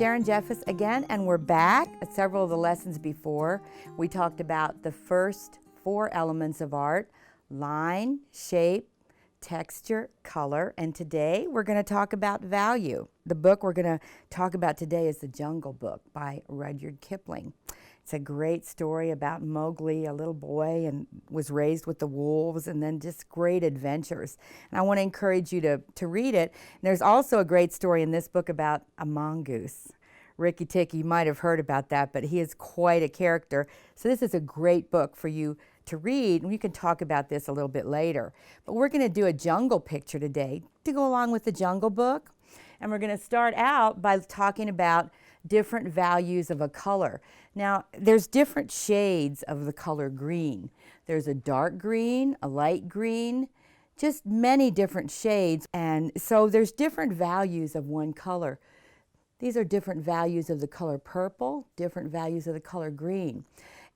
Sharon Jeffus again, and we're back. Several of the lessons before, we talked about the first 4 elements of art: line, shape, texture, color, and today we're going to talk about value. The book we're going to talk about today is The Jungle Book by Rudyard Kipling. It's a great story about Mowgli, a little boy, and was raised with the wolves, and then just great adventures. And I want to encourage you to read it. And there's also a great story in this book about a mongoose. Ricky Tick, you might have heard about that, but he is quite a character. So this is a great book for you to read, and we can talk about this a little bit later. But we're going to do a jungle picture today to go along with the Jungle Book. And we're going to start out by talking about different values of a color. Now, there's different shades of the color green. There's a dark green, a light green, just many different shades. And so there's different values of one color. These are different values of the color purple, different values of the color green.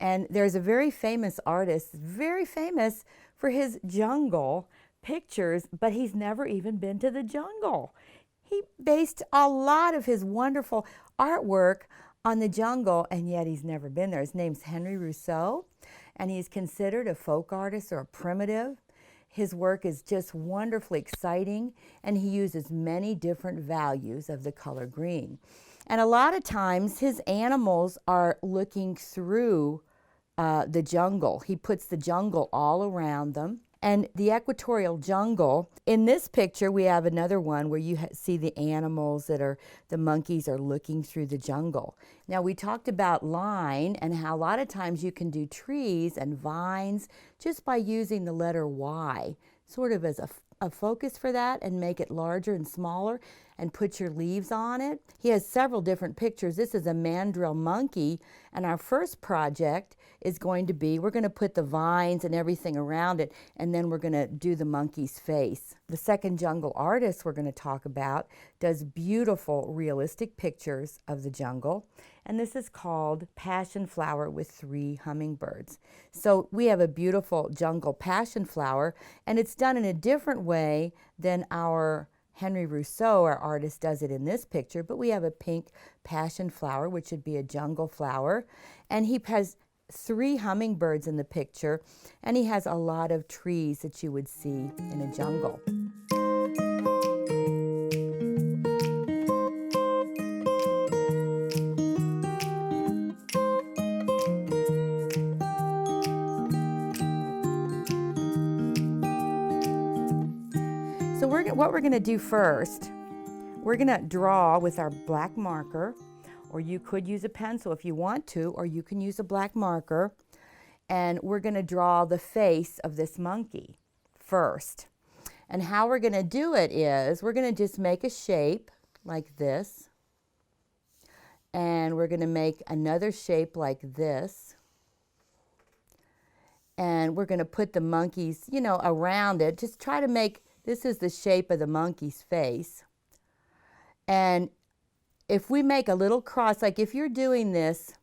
And there's a very famous artist, very famous for his jungle pictures, but he's never even been to the jungle. He based a lot of his wonderful artwork on the jungle, and yet he's never been there. His name's Henri Rousseau, and he's considered a folk artist or a primitive. His work is just wonderfully exciting, and he uses many different values of the color green. And a lot of times his animals are looking through the jungle. He puts the jungle all around them. And the equatorial jungle, in this picture we have another one where you see the animals the monkeys are looking through the jungle. Now we talked about line and how a lot of times you can do trees and vines just by using the letter Y, sort of as a focus for that, and make it larger and smaller and put your leaves on it. He has several different pictures. This is a mandrill monkey, and our first project is going to be, we're going to put the vines and everything around it, and then we're going to do the monkey's face. The second jungle artist we're going to talk about does beautiful realistic pictures of the jungle, and this is called Passion Flower with 3 Hummingbirds. So we have a beautiful jungle passion flower, and it's done in a different way than our Henri Rousseau, our artist, does it in this picture, but we have a pink passion flower, which would be a jungle flower, and he has 3 hummingbirds in the picture, and he has a lot of trees that you would see in a jungle. So what we're going to do first, we're going to draw with our black marker, or you could use a pencil if you want to, or you can use a black marker, and we're going to draw the face of this monkey first. And how we're going to do it is we're going to just make a shape like this, and we're going to make another shape like this, and we're going to put the monkeys, around it. Just try to make, this is the shape of the monkey's face. And if we make a little cross, like if you're doing this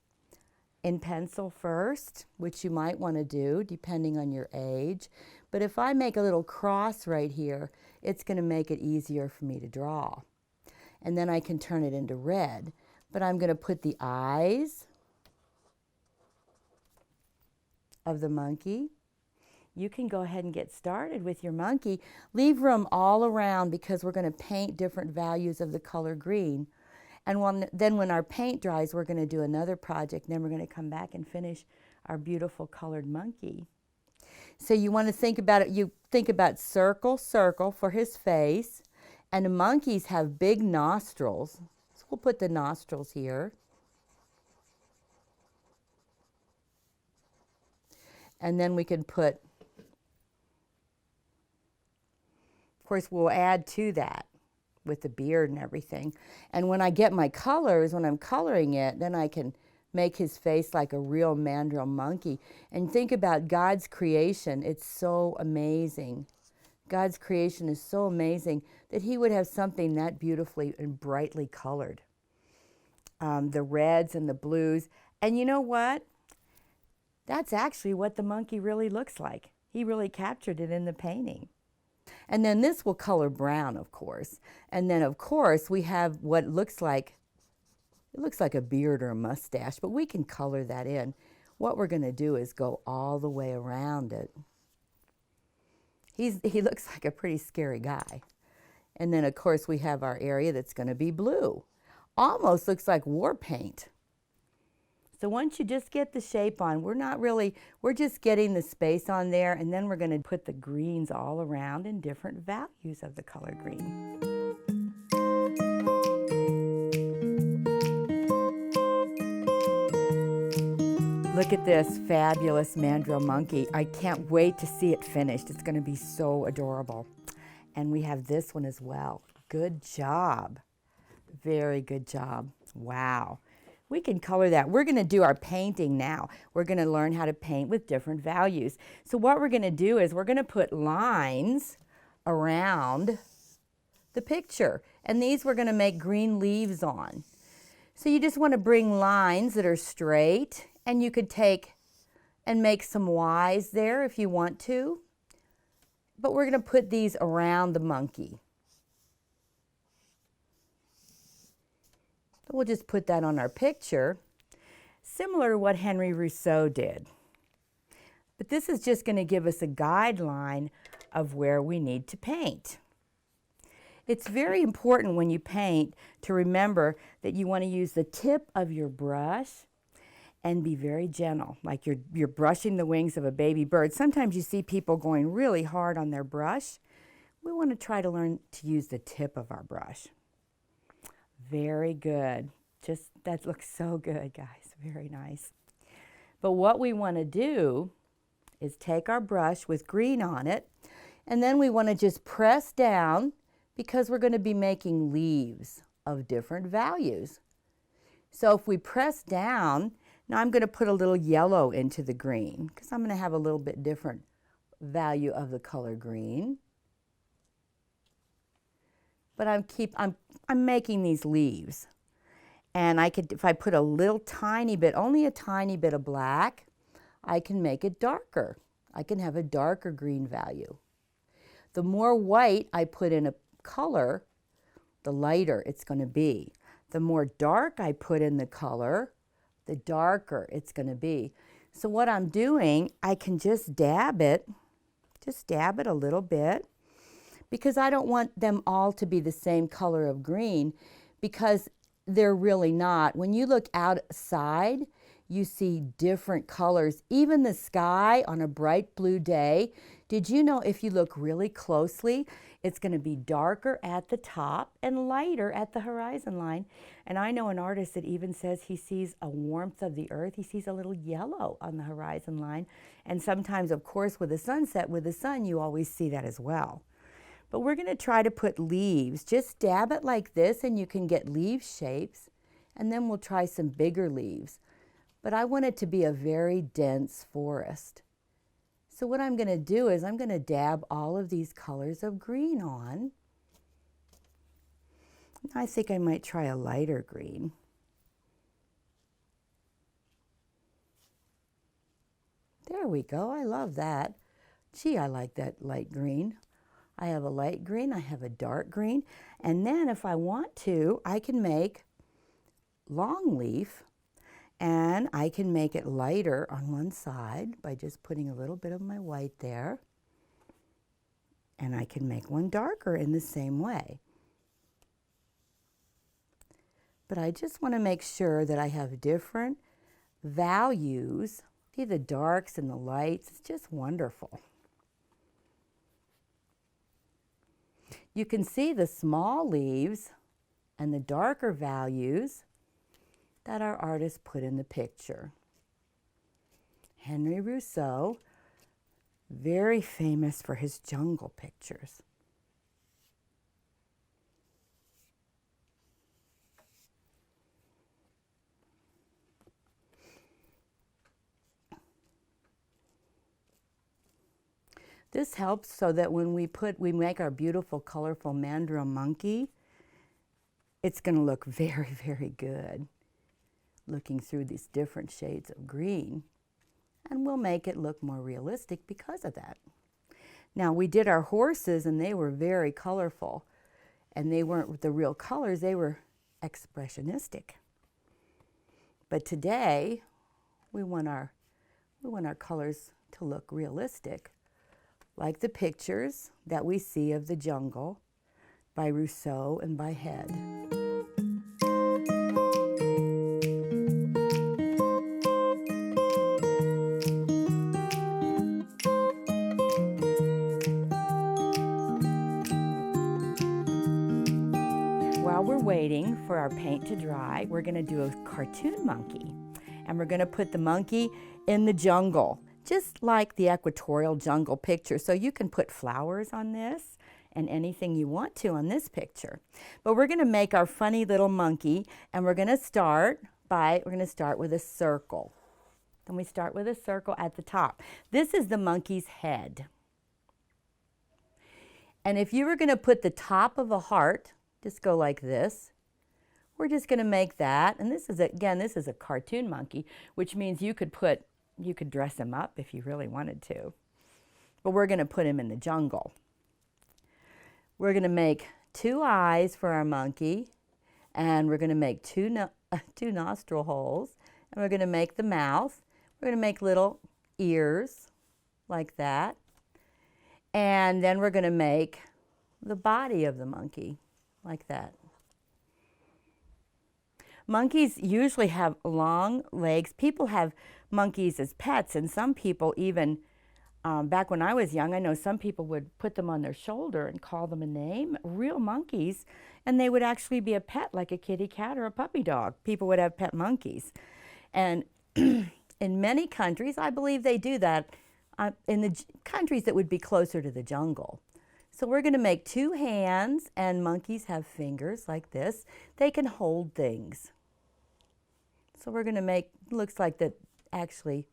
in pencil first, which you might want to do depending on your age, but if I make a little cross right here, it's going to make it easier for me to draw. And then I can turn it into red. But I'm going to put the eyes of the monkey. You can go ahead and get started with your monkey. Leave room all around because we're going to paint different values of the color green. And then when our paint dries, we're going to do another project. And then we're going to come back and finish our beautiful colored monkey. So you want to think about it. You think about circle, circle for his face. And the monkeys have big nostrils. So we'll put the nostrils here. And then we can put, of course, we'll add to that with the beard and everything. And when I get my colors, when I'm coloring it, then I can make his face like a real mandrill monkey. And think about God's creation. It's so amazing. God's creation is so amazing that he would have something that beautifully and brightly colored. The reds and the blues. And you know what? That's actually what the monkey really looks like. He really captured it in the painting. And then this will color brown, of course. And then, of course, we have what looks like It looks like a beard or a mustache, but we can color that in. What we're going to do is go all the way around it. He looks like a pretty scary guy. And then, of course, we have our area that's going to be blue. Almost looks like war paint. So once you just get the shape on, we're just getting the space on there, and then we're going to put the greens all around in different values of the color green. Look at this fabulous mandrill monkey. I can't wait to see it finished. It's going to be so adorable. And we have this one as well. Good job. Very good job. Wow. We can color that. We're going to do our painting now. We're going to learn how to paint with different values. So what we're going to do is we're going to put lines around the picture. And these we're going to make green leaves on. So you just want to bring lines that are straight, and you could take and make some Y's there if you want to. But we're going to put these around the monkey. So we'll just put that on our picture, similar to what Henri Rousseau did. But this is just going to give us a guideline of where we need to paint. It's very important when you paint to remember that you want to use the tip of your brush and be very gentle, like you're brushing the wings of a baby bird. Sometimes you see people going really hard on their brush. We want to try to learn to use the tip of our brush. Very good. That looks so good, guys. Very nice. But what we want to do is take our brush with green on it, and then we want to just press down, because we're going to be making leaves of different values. So if we press down, now I'm going to put a little yellow into the green, because I'm going to have a little bit different value of the color green. But I'm making these leaves. And if I put a little tiny bit, only a tiny bit of black, I can make it darker. I can have a darker green value. The more white I put in a color, the lighter it's going to be. The more dark I put in the color, the darker it's going to be. So what I'm doing, I can just dab it a little bit, because I don't want them all to be the same color of green, because they're really not. When you look outside, you see different colors. Even the sky on a bright blue day, did you know if you look really closely, it's going to be darker at the top and lighter at the horizon line? And I know an artist that even says he sees a warmth of the earth. He sees a little yellow on the horizon line. And sometimes, of course, with the sunset, with the sun, you always see that as well. But we're going to try to put leaves. Just dab it like this, and you can get leaf shapes. And then we'll try some bigger leaves. But I want it to be a very dense forest. So what I'm going to do is I'm going to dab all of these colors of green on. I think I might try a lighter green. There we go. I love that. Gee, I like that light green. I have a light green, I have a dark green, and then if I want to, I can make long leaf, and I can make it lighter on one side by just putting a little bit of my white there, and I can make one darker in the same way. But I just want to make sure that I have different values. See the darks and the lights, it's just wonderful. You can see the small leaves and the darker values that our artist put in the picture. Henri Rousseau, very famous for his jungle pictures. This helps so that when we make our beautiful, colorful mandrill monkey, it's going to look very, very good, looking through these different shades of green. And we'll make it look more realistic because of that. Now, we did our horses, and they were very colorful. And they weren't the real colors, they were expressionistic. But today, we want our colors to look realistic, like the pictures that we see of the jungle by Rousseau and by Head. While we're waiting for our paint to dry, we're going to do a cartoon monkey. And we're going to put the monkey in the jungle, just like the equatorial jungle picture. So you can put flowers on this and anything you want to on this picture. But we're going to make our funny little monkey, and we're going to start with a circle. Then we start with a circle at the top. This is the monkey's head. And if you were going to put the top of a heart, just go like this. We're just going to make that, and this is a cartoon monkey, which means you could dress him up if you really wanted to. But we're going to put him in the jungle. We're going to make 2 eyes for our monkey, and we're going to make two nostril holes, and we're going to make the mouth. We're going to make little ears like that, and then we're going to make the body of the monkey like that. Monkeys usually have long legs. People have monkeys as pets, and some people even, back when I was young, I know some people would put them on their shoulder and call them a name, real monkeys, and they would actually be a pet, like a kitty cat or a puppy dog. People would have pet monkeys. And in many countries, I believe they do that, in the countries that would be closer to the jungle. So we're going to make 2 hands, and monkeys have fingers like this. They can hold things. So we're going to make, looks like that actually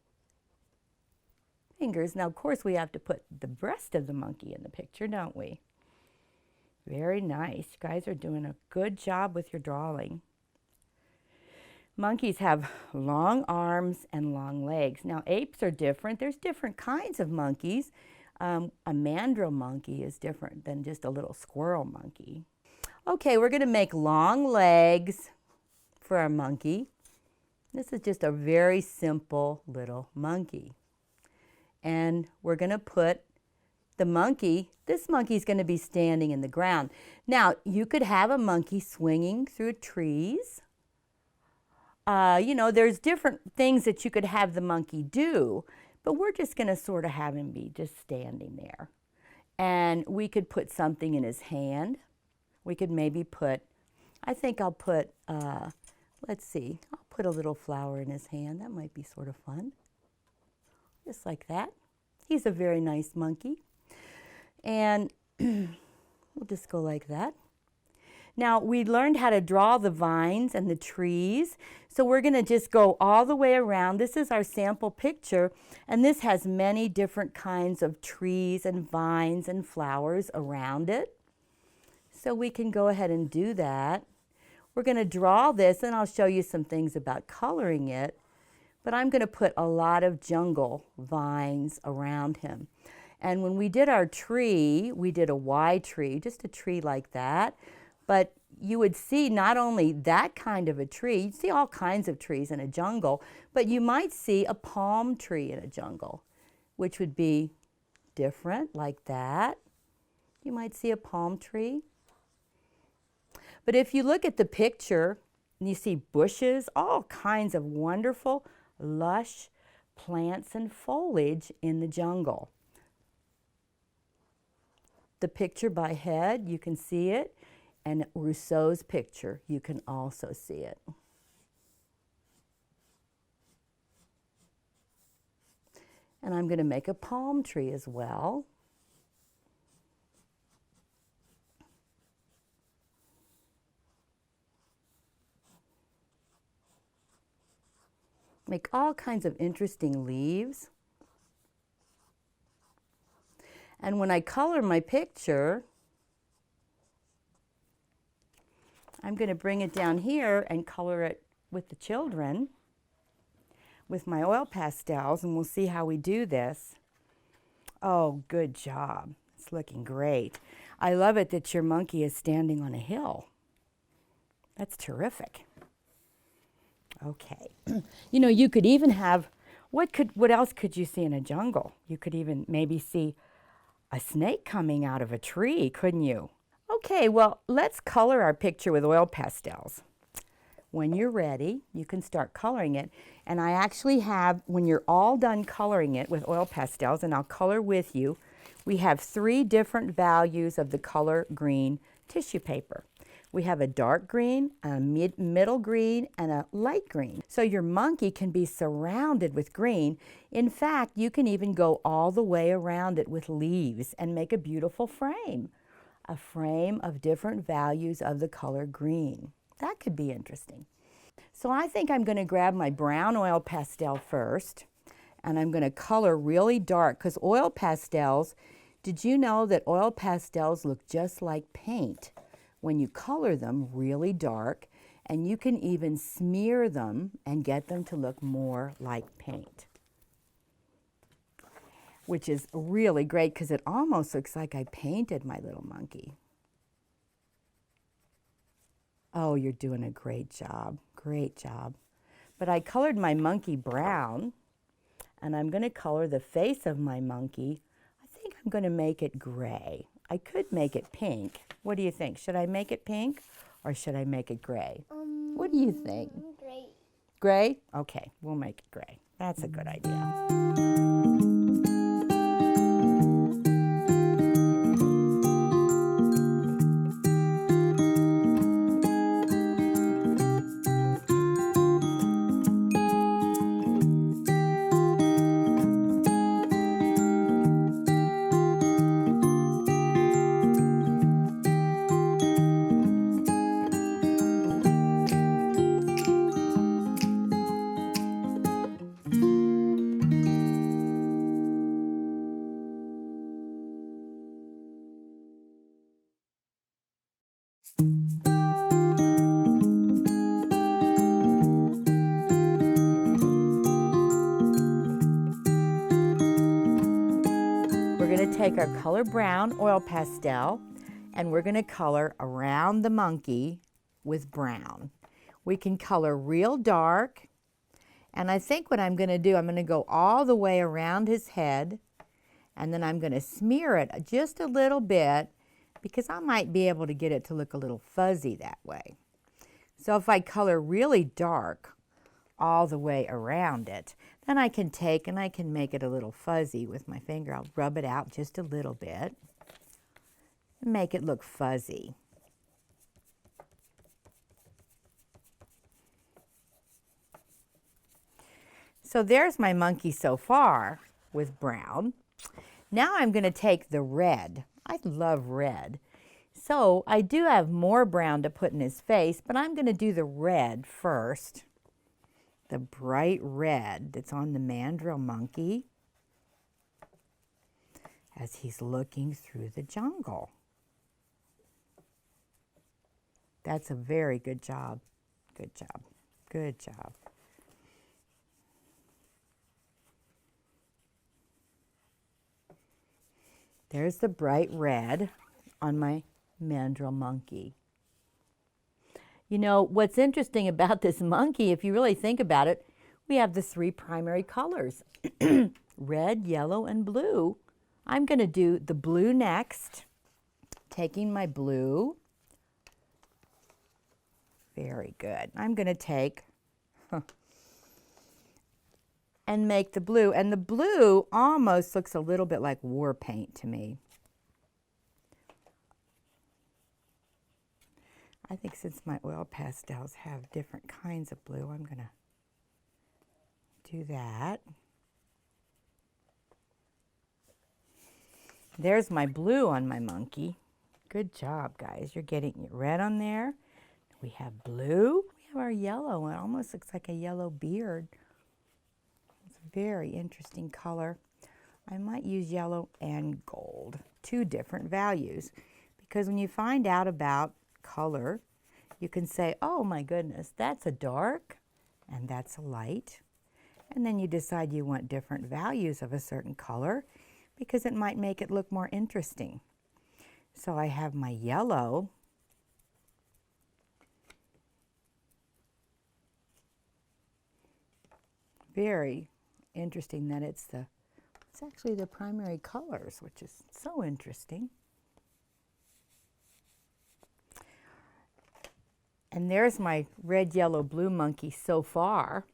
fingers. Now, of course, we have to put the breast of the monkey in the picture, don't we? Very nice. You guys are doing a good job with your drawing. Monkeys have long arms and long legs. Now, apes are different. There's different kinds of monkeys. A mandrill monkey is different than just a little squirrel monkey. Okay, we're going to make long legs for our monkey. This is just a very simple little monkey. And we're going to put the monkey, this monkey's going to be standing in the ground. Now, you could have a monkey swinging through trees. You know, there's different things that you could have the monkey do. But we're just going to sort of have him be just standing there. And we could put something in his hand. We could maybe put, I think I'll put, let's see, I'll put a little flower in his hand. That might be sort of fun. Just like that. He's a very nice monkey. And we'll just go like that. Now, we learned how to draw the vines and the trees, so we're going to just go all the way around. This is our sample picture, and this has many different kinds of trees and vines and flowers around it. So we can go ahead and do that. We're going to draw this, and I'll show you some things about coloring it, but I'm going to put a lot of jungle vines around him. And when we did our tree, we did a Y tree, just a tree like that. But you would see not only that kind of a tree, you'd see all kinds of trees in a jungle, but you might see a palm tree in a jungle, which would be different, like that. You might see a palm tree. But if you look at the picture, and you see bushes, all kinds of wonderful, lush plants and foliage in the jungle. The picture by Head, you can see it. And Rousseau's picture, you can also see it. And I'm going to make a palm tree as well. Make all kinds of interesting leaves. And when I color my picture, I'm going to bring it down here and color it with the children with my oil pastels, and we'll see how we do this. Oh, good job. It's looking great. I love it that your monkey is standing on a hill. That's terrific. Okay. You know, you could even have, what else could you see in a jungle? You could even maybe see a snake coming out of a tree, couldn't you? Okay, well, let's color our picture with oil pastels. When you're ready, you can start coloring it. And I actually have, when you're all done coloring it with oil pastels, and I'll color with you, we have 3 different values of the color green tissue paper. We have a dark green, a middle green, and a light green. So your monkey can be surrounded with green. In fact, you can even go all the way around it with leaves and make a beautiful frame. A frame of different values of the color green. That could be interesting. So I think I'm going to grab my brown oil pastel first, and I'm going to color really dark, because oil pastels, did you know that oil pastels look just like paint when you color them really dark, and you can even smear them and get them to look more like paint, which is really great because it almost looks like I painted my little monkey. Oh, you're doing a great job, great job. But I colored my monkey brown, and I'm going to color the face of my monkey. I think I'm going to make it gray. I could make it pink. What do you think? Should I make it pink or should I make it gray? What do you think? Gray. Gray? Okay, we'll make it gray. That's a good idea. We're going to take our color brown oil pastel and we're going to color around the monkey with brown. We can color real dark, and I think what I'm going to do, I'm going to go all the way around his head, and then I'm going to smear it just a little bit because I might be able to get it to look a little fuzzy that way. So if I color really dark all the way around it, then I can take and I can make it a little fuzzy with my finger. I'll rub it out just a little bit and make it look fuzzy. So there's my monkey so far with brown. Now I'm going to take the red. I love red. So I do have more brown to put in his face, but I'm going to do the red first. The bright red that's on the mandrill monkey as he's looking through the jungle. That's a very good job. Good job. Good job. There's the bright red on my mandrill monkey. You know, what's interesting about this monkey, if you really think about it, we have the 3 primary colors, red, yellow, and blue. I'm going to do the blue next, taking my blue. Very good. I'm going to take and make the blue. And the blue almost looks a little bit like war paint to me. I think since my oil pastels have different kinds of blue, I'm going to do that. There's my blue on my monkey. Good job, guys. You're getting your red on there. We have blue. We have our yellow. It almost looks like a yellow beard. It's a very interesting color. I might use yellow and gold, 2 different values, because when you find out about color, you can say, oh my goodness, that's a dark and that's a light. And then you decide you want different values of a certain color because it might make it look more interesting. So I have my yellow. very interesting that it's actually the primary colors, which is so interesting. And there's my red, yellow, blue monkey so far.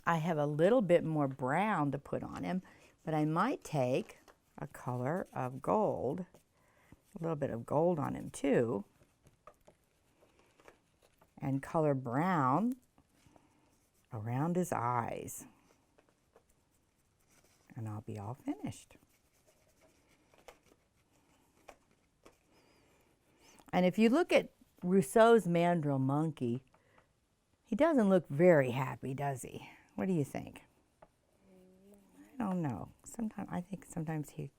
I have a little bit more brown to put on him, but I might take a color of gold, a little bit of gold on him too, and color brown around his eyes. And I'll be all finished. And if you look at Rousseau's mandrill monkey, he doesn't look very happy, does he? What do you think? I don't know. I think sometimes he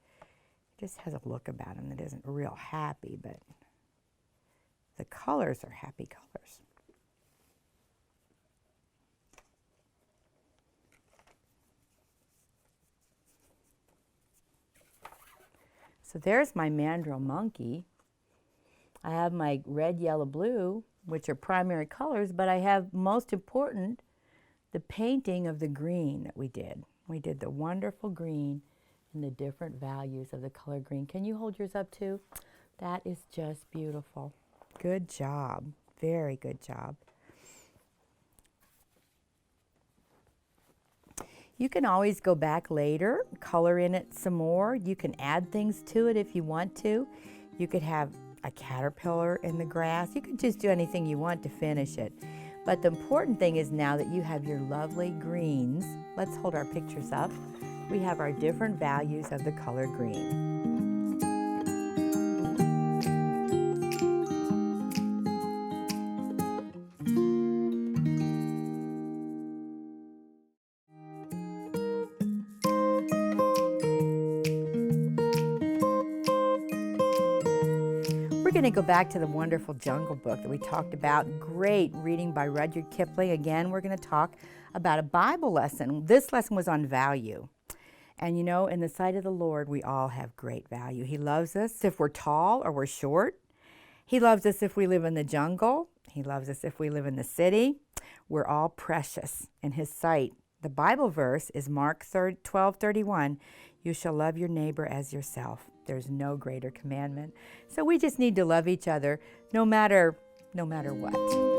just has a look about him that isn't real happy, but the colors are happy colors. So there's my mandrill monkey. I have my red, yellow, blue, which are primary colors, but I have, most important, the painting of the green that we did. We did the wonderful green and the different values of the color green. Can you hold yours up too? That is just beautiful. Good job. Very good job. You can always go back later, color in it some more. You can add things to it if you want to. You could have a caterpillar in the grass. You could just do anything you want to finish it. But the important thing is now that you have your lovely greens, let's hold our pictures up. We have our different values of the color green. We're going to go back to the wonderful Jungle Book that we talked about. Great reading by Rudyard Kipling. Again, we're going to talk about a Bible lesson. This lesson was on value. And you know, in the sight of the Lord, we all have great value. He loves us if we're tall or we're short. He loves us if we live in the jungle. He loves us if we live in the city. We're all precious in His sight. The Bible verse is Mark 12:31. You shall love your neighbor as yourself. There's no greater commandment. So we just need to love each other no matter what.